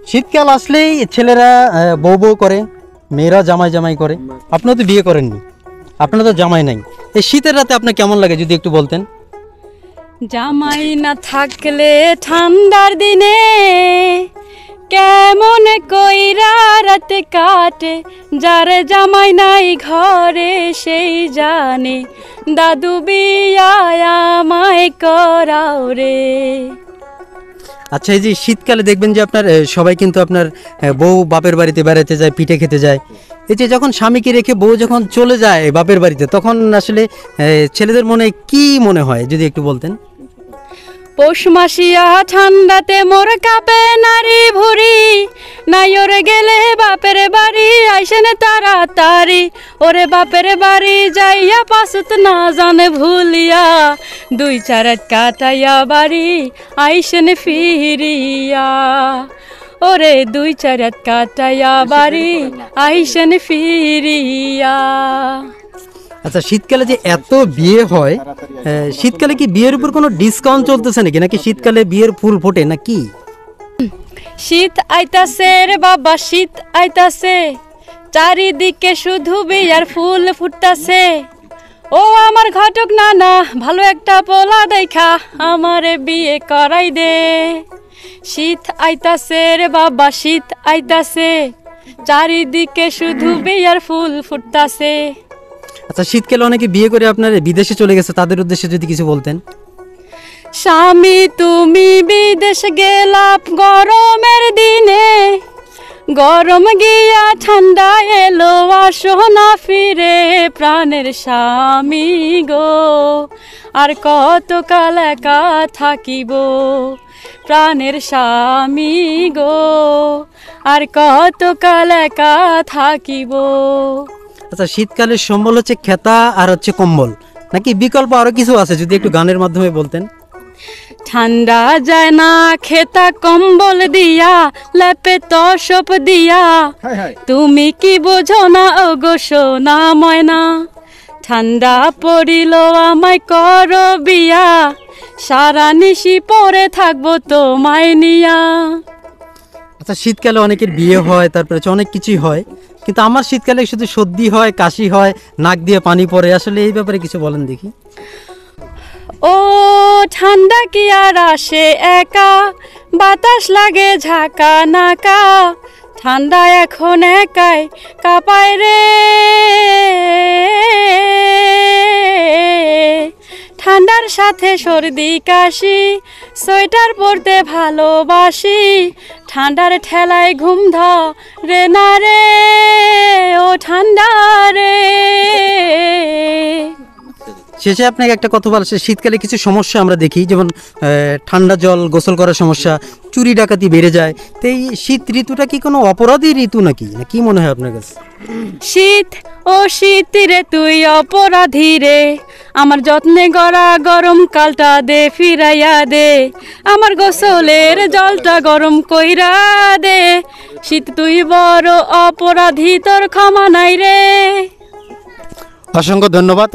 শীতকাল আসলেই ছেলেরা বউ বউ করে, মেয়েরা জামাই জামাই করে। আপনারা তো বিয়ে করেননি, আপনারা তো জামাই নাই। এই শীতের রাতে আপনার কেমন লাগে যদি একটু বলতেন? জামাই না থাকলে ঠান্ডার দিনে কেমন কইরা রাতে কাটে, যার জামাই নাই ঘরে সেই জানে, দাদু বিয়া আমায় করাও রে। আচ্ছা, এই যে শীতকালে দেখবেন যে আপনার সবাই কিন্তু আপনার বউ বাপের বাড়িতে বেড়াতে যায়, পিঠে খেতে যায়। এই যে যখন স্বামীকে রেখে বউ যখন চলে যায় বাপের বাড়িতে, তখন আসলে ছেলেদের মনে কি মনে হয় যদি একটু বলতেন? পৌষ মাসিয়া ঠান্ডাতে মোর কাপে নারী ভুরি, নাই ওরে গেলে বাপের বাড়ি আইসেন তাড়াতাড়ি, ওরে বাপের বাড়ি যাইয়া পাশুত না জানে ভুলিয়া, 2-4 রাত কাটাইয়া বাড়ি আইসেন ফিরিয়া, ওরে 2-4 রাত কাটাইয়া বাড়ি আইসেন ফিরিয়া। আচ্ছা, শীতকালে যে এত বিয়ে হয়, শীতকালে কি বিয়ের উপর কোনো ডিসকাউন্ট চলতেছে নাকি, নাকি শীতকালে বিয়ের ফুল ফোটে নাকি? শীত আইতাছে রে বাবা, শীত আইতাছে, চারিদিকে শুধু বিয়ার ফুল ফুটতাছে, ও আমার ঘটক নানা ভালো একটা পোলা দেখা আমারে বিয়ে করাই দে। শীত আইতাছে রে বাবা, শীত আইতাছে, চারিদিকে শুধু বিয়ার ফুল ফুটতাছে। আচ্ছা, শীতকালে অনেকে বিয়ে করে আপনার বিদেশে চলে গেছে, তাদের উদ্দেশ্যে যদি কিছু বলতেন। স্বামী তুমি বিদেশ গেলা গরমের দিনে, গরম গিয়া ঠান্ডা এলো আসো না ফিরে, প্রাণের স্বামী গো আর কত কাল একা থাকিব, প্রাণের স্বামী গো আর কত কাল একা থাকিব। আচ্ছা, শীতকালের সম্বল হচ্ছে খেতা আর হচ্ছে কম্বল, নাকি বিকল্প আরো কিছু আছে যদি একটু গানের মাধ্যমে বলতেন? ঠান্ডা যায় না খেতা কম্বল দিয়া, লেপে তোষক দিয়া, তুমি কি বোঝো না ওগো সোনা ময়না, ঠান্ডা পড়িল আমায় করো বিয়া, সারা নিশি পরে থাকবো তোমায় নিয়া। আচ্ছা, শীতকালে অনেকের বিয়ে হয়, তারপরে হচ্ছে অনেক কিছুই হয়, কিন্তু আমার শীতকালে শুধু সর্দি হয়, কাশি হয়, নাক দিয়ে পানি পড়ে। আসলে এই ব্যাপারে কিছু বলেন দেখি। ও ঠান্ডা কি আর আসে একা, বাতাস লাগে ঝাঁকা নাকা, ঠান্ডা এখন একাই কাঁপায় রে, ঠান্ডার সাথে সর্দি কাশি, সোয়েটার পরতে ভালোবাসি, ঠান্ডার ঠেলায় ঘুম ধরে না রে, ও ঠান্ডা রে। শেষে আপনাকে একটা কথা বলা, শীতকালে কিছু সমস্যা আমরা দেখি, যেমন ঠান্ডা জল গোসল করার সমস্যা, চুরি ডাকাতি বেড়ে যায়। তো এই শীত ঋতুটা কি কোনো অপরাধী ঋতু নাকি, না কি মনে হয় আপনার কাছে? শীত ও শীত রে তুই অপরাধী রে, আমার যত্নে গড়া গরম কালটা দে ফিরাইয়া দে, আমার গোসলের জলটা গরম কইরা দে, শীত তুই বড় অপরাধী, তোর ক্ষমা নাই রে। অসংখ্য ধন্যবাদ।